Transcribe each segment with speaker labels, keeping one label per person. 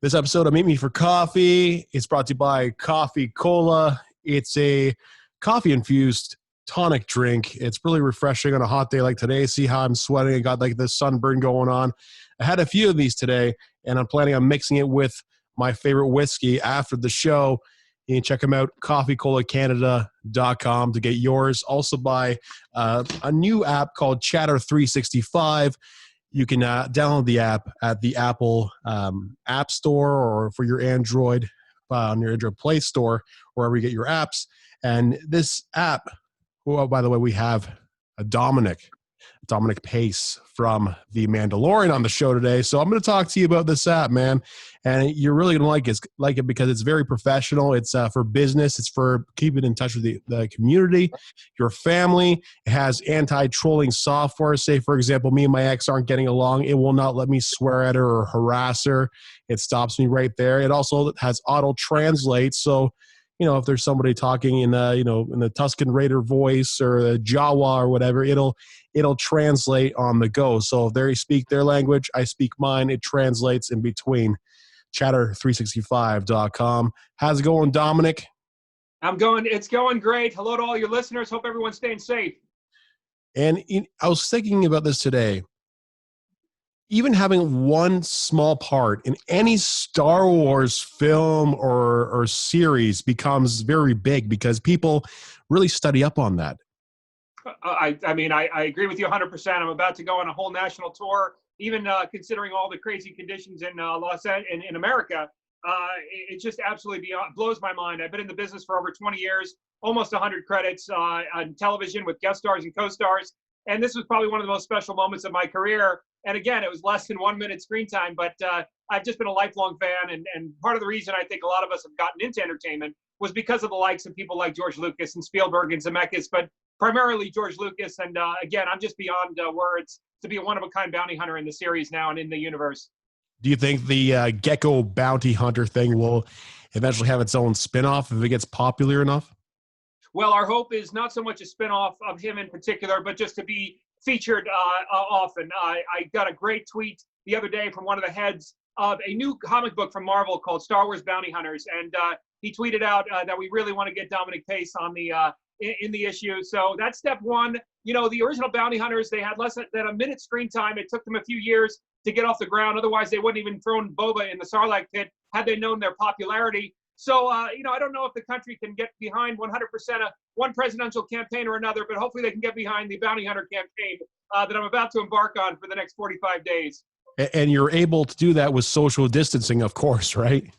Speaker 1: This episode of Meet Me for Coffee is brought to you by Coffee Cola. It's a coffee-infused tonic drink. It's really refreshing on a hot day like today. See how I'm sweating? I got like this sunburn going on. I had a few of these today, and I'm planning on mixing it with my favorite whiskey after the show. You can check them out, coffeecolacanada.com to get yours. Also buy a new app called Chatter 365. You can download the app at the Apple App Store or for your Android on your Android Play Store, wherever you get your apps. And this app, well, by the way, we have a Dominic Pace from The Mandalorian on the show today. So I'm going to talk to you about this app, man. And you're really going to like it because it's very professional. It's for business. It's for keeping in touch with the community, your family. It has anti-trolling software. Say, for example, me and my ex aren't getting along. It will not let me swear at her or harass her. It stops me right there. It also has auto-translate. So, if there's somebody talking in the Tuscan Raider voice or a Jawa or whatever, it'll translate on the go. So if they speak their language, I speak mine. It translates in between. Chatter365.com. How's it going, Dominic?
Speaker 2: It's going great. Hello to all your listeners. Hope everyone's staying safe.
Speaker 1: And I was thinking about this today. Even having one small part in any Star Wars film or series becomes very big because people really study up on that.
Speaker 2: I agree with you 100%. I'm about to go on a whole national tour, even considering all the crazy conditions in in America. It just absolutely blows my mind. I've been in the business for over 20 years, almost 100 credits on television with guest stars and co-stars. And this was probably one of the most special moments of my career. And again, it was less than 1 minute screen time, but I've just been a lifelong fan. And part of the reason I think a lot of us have gotten into entertainment was because of the likes of people like George Lucas and Spielberg and Zemeckis, but primarily George Lucas. And again, I'm just beyond words to be a one-of-a-kind bounty hunter in the series now and in the universe.
Speaker 1: Do you think the Gekko bounty hunter thing will eventually have its own spinoff if it gets popular enough?
Speaker 2: Well, our hope is not so much a spinoff of him in particular, but just to be featured often. I got a great tweet the other day from one of the heads of a new comic book from Marvel called Star Wars Bounty Hunters, and he tweeted out that we really want to get Dominic Pace on the in the issue. So that's step one. The original Bounty Hunters, they had less than a minute screen time. It took them a few years to get off the ground. Otherwise, they wouldn't even thrown Boba in the Sarlacc pit had they known their popularity. So, I don't know if the country can get behind 100% of one presidential campaign or another, but hopefully they can get behind the bounty hunter campaign that I'm about to embark on for the next 45 days.
Speaker 1: And you're able to do that with social distancing, of course, right?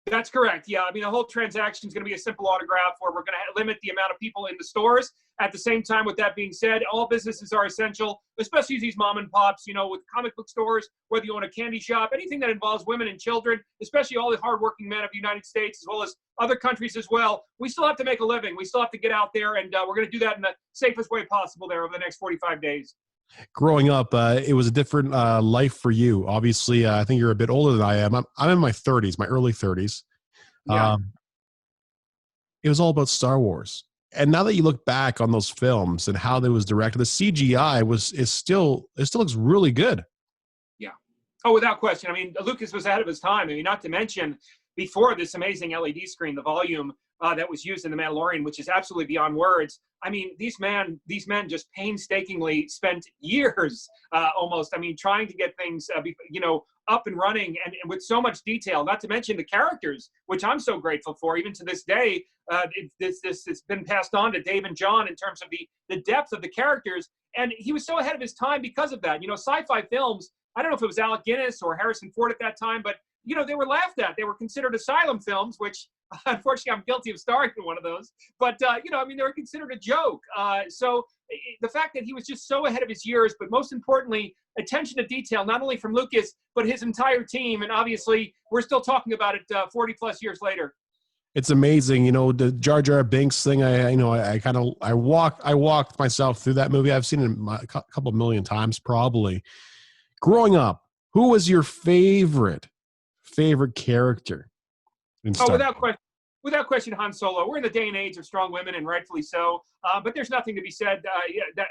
Speaker 2: That's correct. Yeah. The whole transaction is going to be a simple autograph where we're going to limit the amount of people in the stores. At the same time, with that being said, all businesses are essential, especially these mom and pops, with comic book stores, whether you own a candy shop, anything that involves women and children, especially all the hardworking men of the United States, as well as other countries as well. We still have to make a living. We still have to get out there, and we're going to do that in the safest way possible there over the next 45 days.
Speaker 1: Growing up, it was a different life for you. Obviously, I think you're a bit older than I am. I'm in my 30s, my early 30s.
Speaker 2: Yeah.
Speaker 1: It was all about Star Wars. And now that you look back on those films and how they was directed, the CGI still looks really good.
Speaker 2: Yeah. Oh, without question. Lucas was ahead of his time. Not to mention before this amazing LED screen, the volume that was used in The Mandalorian, which is absolutely beyond words. These men just painstakingly spent years almost, trying to get things, up and running and with so much detail, not to mention the characters, which I'm so grateful for. Even to this day, it's been passed on to Dave and John in terms of the depth of the characters. And he was so ahead of his time because of that. Sci-fi films, I don't know if it was Alec Guinness or Harrison Ford at that time, but they were laughed at. They were considered asylum films, which unfortunately I'm guilty of starring in one of those. But, they were considered a joke. So the fact that he was just so ahead of his years, but most importantly, attention to detail, not only from Lucas, but his entire team. And obviously, we're still talking about it 40 plus years later.
Speaker 1: It's amazing, the Jar Jar Binks thing. I walked myself through that movie. I've seen it a couple million times, probably. Growing up, who was your favorite character in Star Wars?
Speaker 2: Without question, Han Solo. We're in the day and age of strong women, and rightfully so. But there's nothing to be said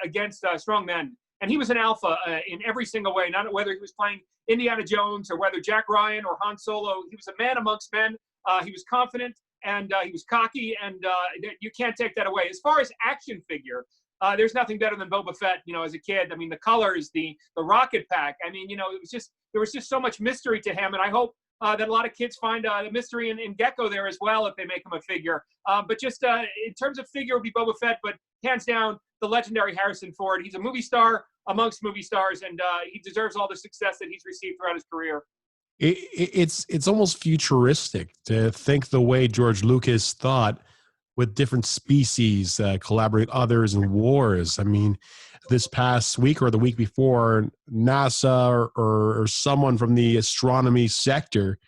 Speaker 2: against strong men. And he was an alpha in every single way, not whether he was playing Indiana Jones or whether Jack Ryan or Han Solo. He was a man amongst men. He was confident and he was cocky, and you can't take that away. As far as action figure, there's nothing better than Boba Fett, as a kid. I mean, the colors, the rocket pack. I mean, there was just so much mystery to him, and I hope that a lot of kids find the mystery in Gekko there as well if they make him a figure. But just in terms of figure, it would be Boba Fett, but hands down, the legendary Harrison Ford. He's a movie star amongst movie stars, and he deserves all the success that he's received throughout his career.
Speaker 1: It's almost futuristic to think the way George Lucas thought, with different species collaborate others in wars. I mean, this past week or the week before, NASA or someone from the astronomy sector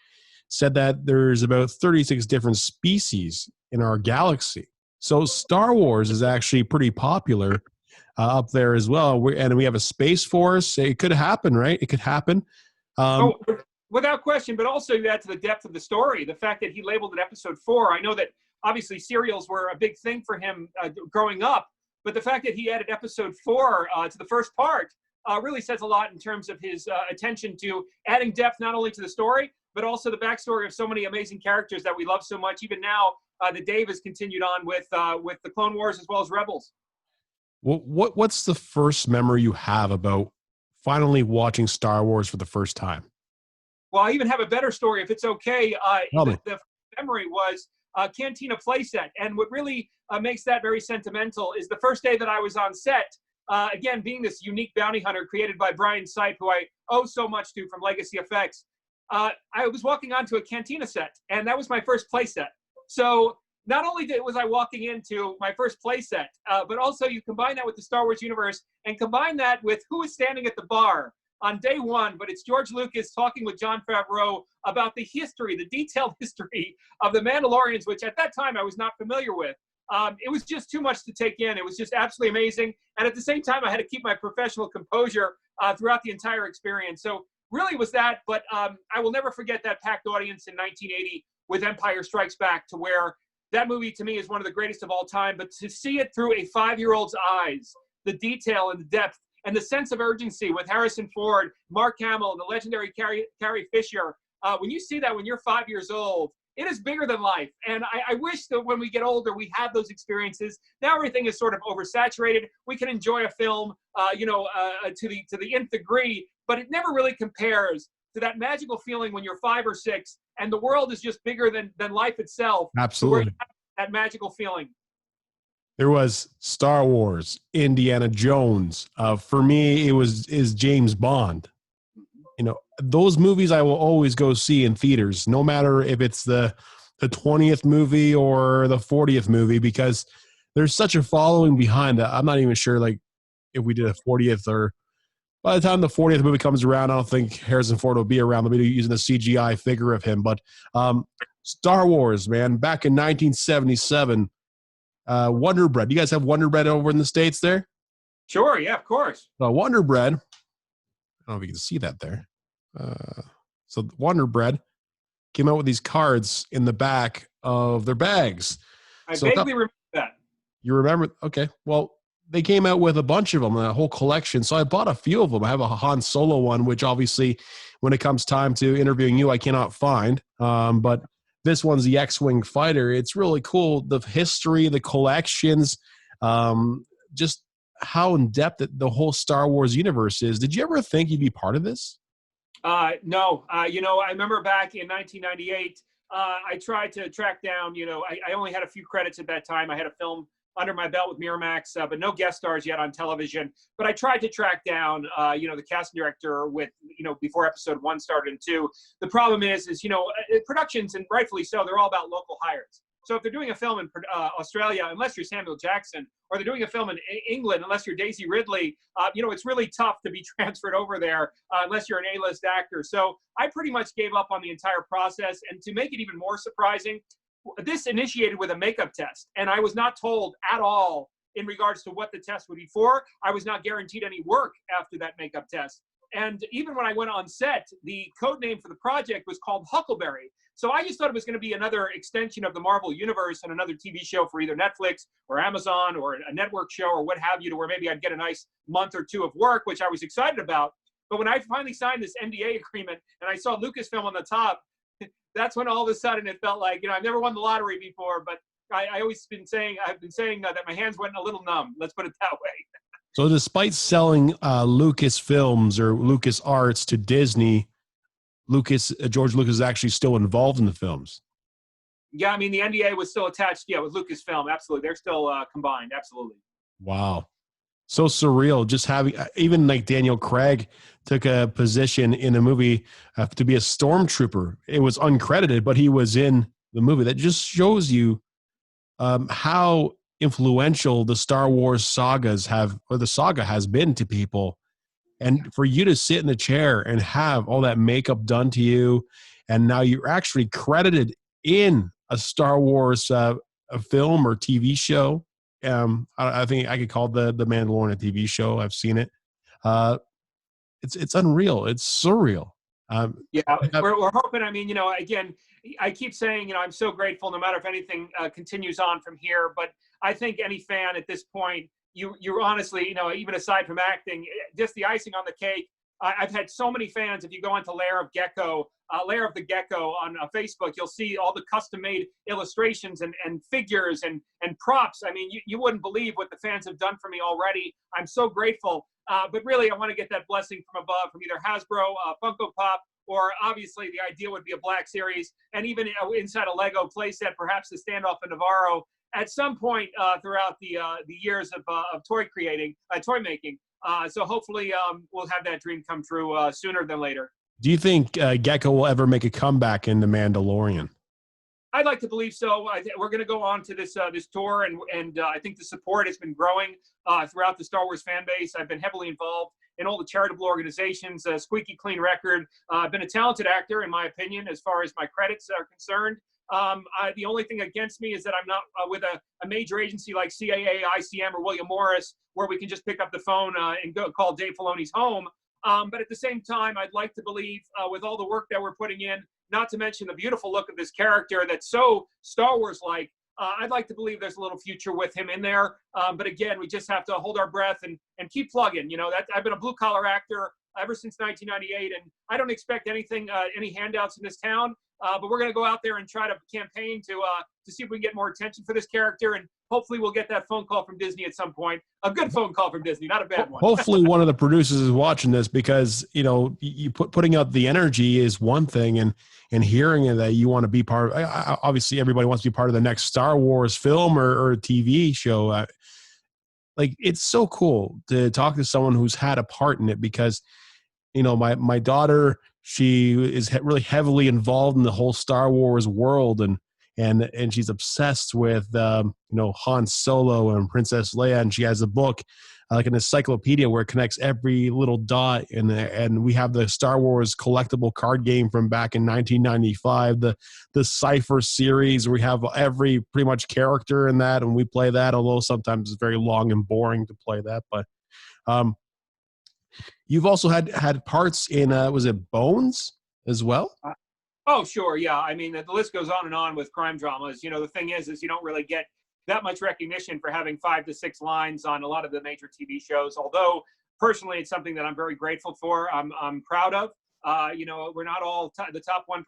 Speaker 1: said that there's about 36 different species in our galaxy. So Star Wars is actually pretty popular up there as well. And we have a Space Force. It could happen, right? It could happen.
Speaker 2: Without question, but also you add to the depth of the story, the fact that he labeled it Episode 4. I know that obviously serials were a big thing for him growing up, but the fact that he added Episode 4 to the first part really says a lot in terms of his attention to adding depth not only to the story, but also the backstory of so many amazing characters that we love so much. Even now, that Dave has continued on with the Clone Wars as well as Rebels.
Speaker 1: Well, what's the first memory you have about finally watching Star Wars for the first time?
Speaker 2: Well, I even have a better story, if it's okay. The memory was Cantina playset. And what really makes that very sentimental is the first day that I was on set, again, being this unique bounty hunter created by Brian Sipe, who I owe so much to from Legacy Effects. I was walking onto a Cantina set, and that was my first playset. So not only was I walking into my first playset, but also you combine that with the Star Wars universe and combine that with who is standing at the bar on day one, but it's George Lucas talking with Jon Favreau about the history, the detailed history of the Mandalorians, which at that time I was not familiar with. It was just too much to take in. It was just absolutely amazing. And at the same time, I had to keep my professional composure throughout the entire experience. So really was that, but I will never forget that packed audience in 1980 with Empire Strikes Back, to where that movie to me is one of the greatest of all time, but to see it through a 5-year-old's eyes, the detail and the depth and the sense of urgency with Harrison Ford, Mark Hamill, and the legendary Carrie Fisher, when you see that when you're 5 years old, it is bigger than life. And I wish that when we get older, we have those experiences. Now everything is sort of oversaturated. We can enjoy a film, to the nth degree, but it never really compares to that magical feeling when you're 5 or 6 and the world is just bigger than life itself.
Speaker 1: Absolutely.
Speaker 2: That magical feeling.
Speaker 1: There was Star Wars, Indiana Jones. For me, is James Bond. Those movies I will always go see in theaters, no matter if it's the 20th movie or the 40th movie, because there's such a following behind that. I'm not even sure if we did a 40th, or by the time the 40th movie comes around, I don't think Harrison Ford will be around. They'll be using a CGI figure of him. But Star Wars, man, back in 1977, Wonder Bread. Do you guys have Wonder Bread over in the States there?
Speaker 2: Sure, yeah, of course.
Speaker 1: Wonder Bread, I don't know if you can see that there. So Wonder Bread came out with these cards in the back of their bags.
Speaker 2: I vaguely remember that.
Speaker 1: You remember? Okay. Well, they came out with a bunch of them, a whole collection. So I bought a few of them. I have a Han Solo one, which obviously when it comes time to interviewing you, I cannot find. But this one's the X-Wing fighter. It's really cool. The history, the collections, just how in depth the whole Star Wars universe is. Did you ever think you'd be part of this?
Speaker 2: No. I remember back in 1998, I tried to track down, I only had a few credits at that time. I had a film under my belt with Miramax, but no guest stars yet on television. But I tried to track down, the casting director with, before episode 1 started and 2. The problem is, productions, and rightfully so, they're all about local hires. So if they're doing a film in Australia, unless you're Samuel Jackson, or they're doing a film in England, unless you're Daisy Ridley, it's really tough to be transferred over there unless you're an A-list actor. So I pretty much gave up on the entire process. And to make it even more surprising, this initiated with a makeup test. And I was not told at all in regards to what the test would be for. I was not guaranteed any work after that makeup test. And even when I went on set, the code name for the project was called Huckleberry. So I just thought it was going to be another extension of the Marvel Universe and another TV show for either Netflix or Amazon or a network show or what have you, to where maybe I'd get a nice month or two of work, which I was excited about. But when I finally signed this NDA agreement and I saw Lucasfilm on the top, that's when all of a sudden it felt like, I've never won the lottery before, but I've been saying that my hands went a little numb. Let's put it that way.
Speaker 1: So despite selling Lucasfilms or LucasArts to Disney, George Lucas is actually still involved in the films.
Speaker 2: Yeah, I mean, the NDA was still attached, with Lucasfilm. Absolutely. They're still combined. Absolutely.
Speaker 1: Wow. So surreal. Just having, even like Daniel Craig took a position in the movie to be a stormtrooper. It was uncredited, but he was in the movie. That just shows you how influential the Star Wars sagas the saga has been to people. And for you to sit in the chair and have all that makeup done to you, and now you're actually credited in a Star Wars a film or TV show. I think I could call the Mandalorian a TV show. I've seen it. It's unreal. It's surreal.
Speaker 2: We're hoping. I mean, again, I keep saying, I'm so grateful no matter if anything continues on from here. But I think any fan at this point, you're honestly, even aside from acting, just the icing on the cake. I've had so many fans. If you go into Lair of the Gekko on Facebook, you'll see all the custom-made illustrations and figures and props. I mean, you wouldn't believe what the fans have done for me already. I'm so grateful. But really, I want to get that blessing from above, from either Hasbro, Funko Pop, or obviously the idea would be a Black Series, and even inside a Lego playset, perhaps the Standoff in Navarro. At some point throughout the years of toy making. So hopefully we'll have that dream come true sooner than later.
Speaker 1: Do you think Gekko will ever make a comeback in The Mandalorian?
Speaker 2: I'd like to believe so. We're going to go on to this tour, and I think the support has been growing throughout the Star Wars fan base. I've been heavily involved in all the charitable organizations, Squeaky Clean Record. I've been a talented actor, in my opinion, as far as my credits are concerned. The only thing against me is that I'm not with a major agency like CAA, ICM, or William Morris, where we can just pick up the phone and go call Dave Filoni's home. But at the same time, I'd like to believe with all the work that we're putting in, not to mention the beautiful look of this character that's so Star Wars-like, I'd like to believe there's a little future with him in there. But again, we just have to hold our breath and keep plugging. I've been a blue-collar actor ever since 1998, and I don't expect anything, any handouts in this town. But we're going to go out there and try to campaign to see if we can get more attention for this character, and hopefully we'll get that phone call from Disney at some point. A good phone call from Disney, not a bad one.
Speaker 1: Hopefully one of the producers is watching this, because putting out the energy is one thing, and hearing that you want to be part of. Obviously, everybody wants to be part of the next Star Wars film or TV show. Like, it's so cool to talk to someone who's had a part in it, because my daughter, she is really heavily involved in the whole Star Wars world, and she's obsessed with Han Solo and Princess Leia, and she has a book, like an encyclopedia, where it connects every little dot, and we have the Star Wars collectible card game from back in 1995, the Cypher series, where we have every pretty much character in that, and we play that, although sometimes it's very long and boring to play that. But you've also had parts in was it Bones as well?
Speaker 2: Oh, sure. Yeah. I mean, the list goes on and on with crime dramas. The thing is you don't really get that much recognition for having 5 to 6 lines on a lot of the major TV shows. Although personally, it's something that I'm very grateful for. I'm proud of. We're not all the top 1%.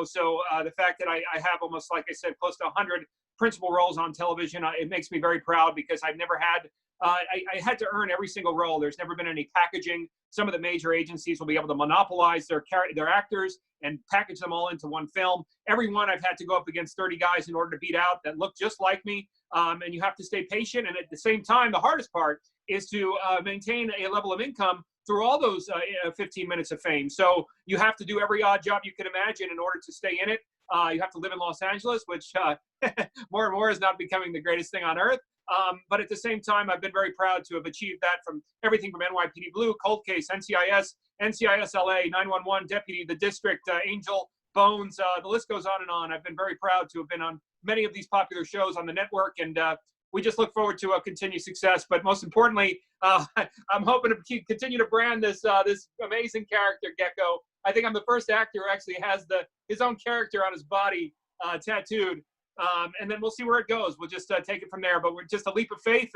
Speaker 2: So the fact that I have almost, like I said, close to 100 principal roles on television, it makes me very proud, because I've never had. I had to earn every single role. There's never been any packaging. Some of the major agencies will be able to monopolize their actors and package them all into one film. Every one I've had to go up against 30 guys in order to beat out that look just like me. And you have to stay patient. And at the same time, the hardest part is to maintain a level of income through all those 15 minutes of fame. So you have to do every odd job you can imagine in order to stay in it. You have to live in Los Angeles, which more and more is not becoming the greatest thing on earth. But at the same time, I've been very proud to have achieved that, from everything from NYPD Blue, Cold Case, NCIS, NCIS LA, 911, Deputy, The District, Angel, Bones, the list goes on and on. I've been very proud to have been on many of these popular shows on the network, and we just look forward to a continued success. But most importantly, I'm hoping to continue to brand this amazing character, Gekko. I think I'm the first actor who actually has his own character on his body tattooed. And then we'll see where it goes. We'll just take it from there. But we're just a leap of faith,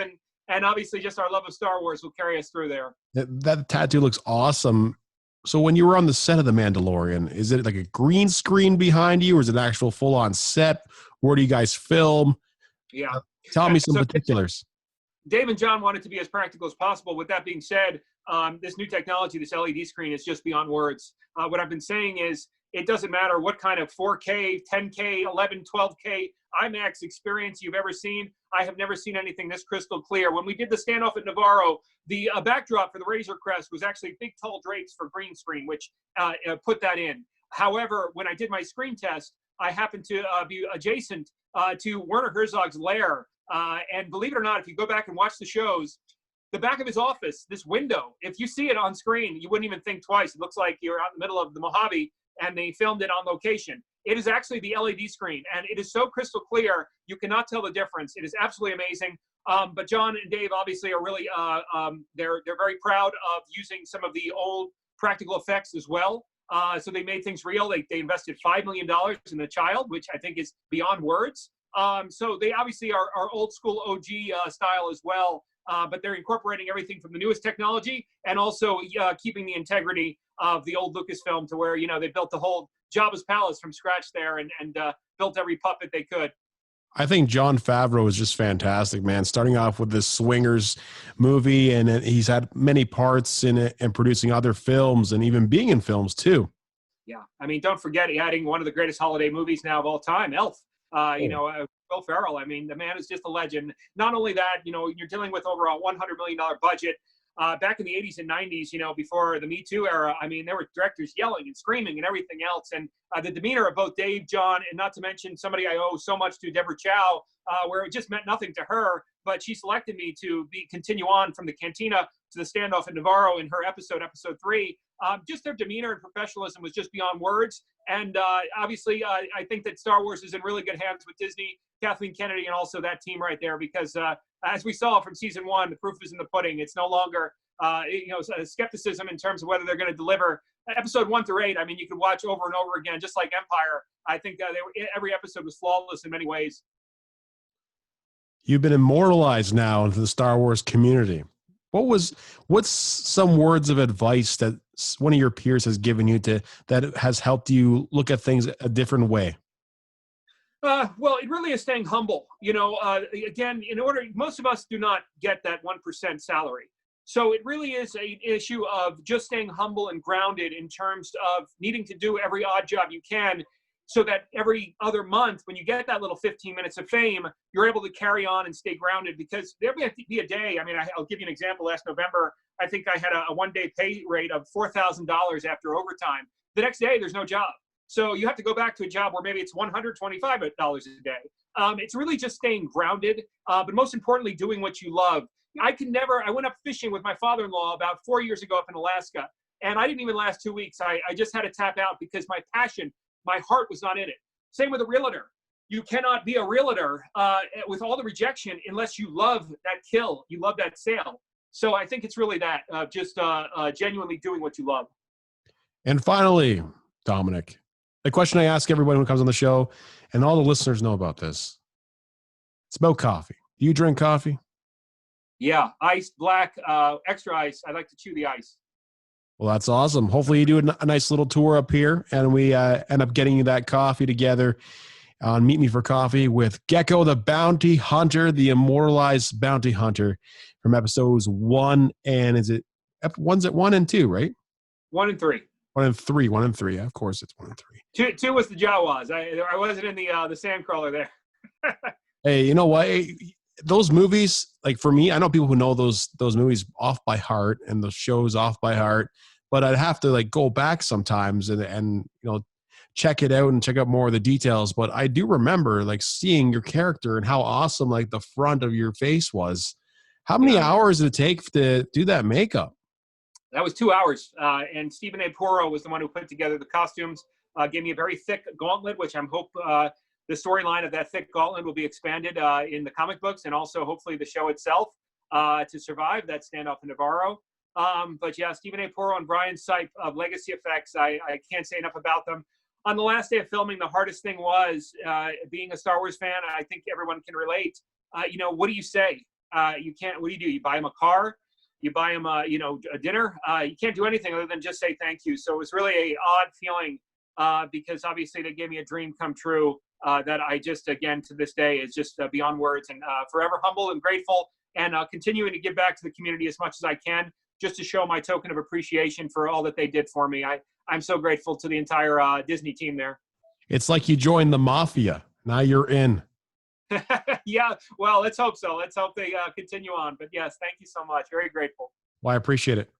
Speaker 2: and obviously just our love of Star Wars will carry us through there.
Speaker 1: That tattoo looks awesome. So when you were on the set of The Mandalorian, is it like a green screen behind you, or is it an actual full-on set? Where do you guys film?
Speaker 2: Yeah.
Speaker 1: Tell me some particulars.
Speaker 2: Dave and John wanted to be as practical as possible. With that being said, this new technology, this LED screen, is just beyond words. What I've been saying is, it doesn't matter what kind of 4K, 10K, 11, 12K IMAX experience you've ever seen. I have never seen anything this crystal clear. When we did the standoff at Navarro, the backdrop for the Razor Crest was actually big, tall drapes for green screen, which put that in. However, when I did my screen test, I happened to be adjacent to Werner Herzog's lair. And believe it or not, if you go back and watch the shows, the back of his office, this window, if you see it on screen, you wouldn't even think twice. It looks like you're out in the middle of the Mojave, and they filmed it on location. It is actually the LED screen, and it is so crystal clear, you cannot tell the difference. It is absolutely amazing. But John and Dave obviously are really, they're very proud of using some of the old practical effects as well. So they made things real. They invested $5 million in the child, which I think is beyond words. So they obviously are old school OG style as well. But they're incorporating everything from the newest technology and also keeping the integrity of the old Lucasfilm to where, they built the whole Jabba's palace from scratch there and built every puppet they could.
Speaker 1: I think Jon Favreau is just fantastic, man. Starting off with this Swingers movie, and he's had many parts in it and producing other films and even being in films too.
Speaker 2: Yeah. I mean, don't forget adding one of the greatest holiday movies now of all time, Elf. Will Ferrell. I mean, the man is just a legend. Not only that, you're dealing with over a $100 million budget. Back in the 80s and 90s, before the Me Too era, I mean, there were directors yelling and screaming and everything else. And the demeanor of both Dave, John, and not to mention somebody I owe so much to, Deborah Chow, where it just meant nothing to her, but she selected me to continue on from the cantina to the standoff in Navarro in her episode 3. Just their demeanor and professionalism was just beyond words. And obviously, I think that Star Wars is in really good hands with Disney, Kathleen Kennedy, and also that team right there, because as we saw from season 1, the proof is in the pudding. It's no longer, skepticism in terms of whether they're going to deliver. Episode 1 through 8, I mean, you could watch over and over again, just like Empire. I think every episode was flawless in many ways.
Speaker 1: You've been immortalized now into the Star Wars community. What's some words of advice that one of your peers has given you that has helped you look at things a different way?
Speaker 2: Well, it really is staying humble. Again, most of us do not get that 1% salary. So it really is an issue of just staying humble and grounded in terms of needing to do every odd job you can, so that every other month, when you get that little 15 minutes of fame, you're able to carry on and stay grounded. Because there'll be a day, I mean, I'll give you an example. Last November, I think I had a one-day pay rate of $4,000 after overtime. The next day, there's no job. So you have to go back to a job where maybe it's $125 a day. It's really just staying grounded, but most importantly, doing what you love. I went up fishing with my father-in-law about 4 years ago up in Alaska, and I didn't even last 2 weeks. I just had to tap out because my passion, my heart was not in it. Same with a realtor. You cannot be a realtor with all the rejection unless you love that kill, you love that sale. So I think it's really that, just genuinely doing what you love.
Speaker 1: And finally, Dominic, the question I ask everyone who comes on the show, and all the listeners know about this, it's about coffee. Do you drink coffee?
Speaker 2: Yeah, iced, black, extra ice. I like to chew the ice.
Speaker 1: Well, that's awesome. Hopefully you do a nice little tour up here, and we end up getting you that coffee together on Meet Me for Coffee with Gekko the Bounty Hunter, the immortalized bounty hunter from episodes 1 and is it one's at 1 and 2, right?
Speaker 2: 1 and 3.
Speaker 1: 1 and 3. 1 and 3. Of course, it's 1 and 3.
Speaker 2: 2 was the Jawas. I wasn't in the sandcrawler there.
Speaker 1: Hey, you know what? Those movies, like for me, I know people who know those movies off by heart and the shows off by heart, but I'd have to like go back sometimes and check it out and check out more of the details. But I do remember like seeing your character and how awesome like the front of your face was. How many hours did it take to do that makeup?
Speaker 2: That was 2 hours. And Stephen A. Poro was the one who put together the costumes, gave me a very thick gauntlet, which the storyline of that thick gauntlet will be expanded in the comic books, and also hopefully the show itself to survive that standoff in Navarro. But yeah, Stephen A. Porro and Brian Sipe of Legacy Effects, I can't say enough about them. On the last day of filming, the hardest thing was being a Star Wars fan. I think everyone can relate. What do you say? You can't. What do? You buy them a car? You buy them, a dinner? You can't do anything other than just say thank you. So it was really a odd feeling because obviously they gave me a dream come true that I just, again, to this day is just beyond words, and forever humble and grateful, and continuing to give back to the community as much as I can, just to show my token of appreciation for all that they did for me. I'm so grateful to the entire Disney team there.
Speaker 1: It's like you joined the mafia. Now you're in.
Speaker 2: Yeah, well, let's hope so. Let's hope they continue on. But yes, thank you so much. Very grateful.
Speaker 1: Well, I appreciate it.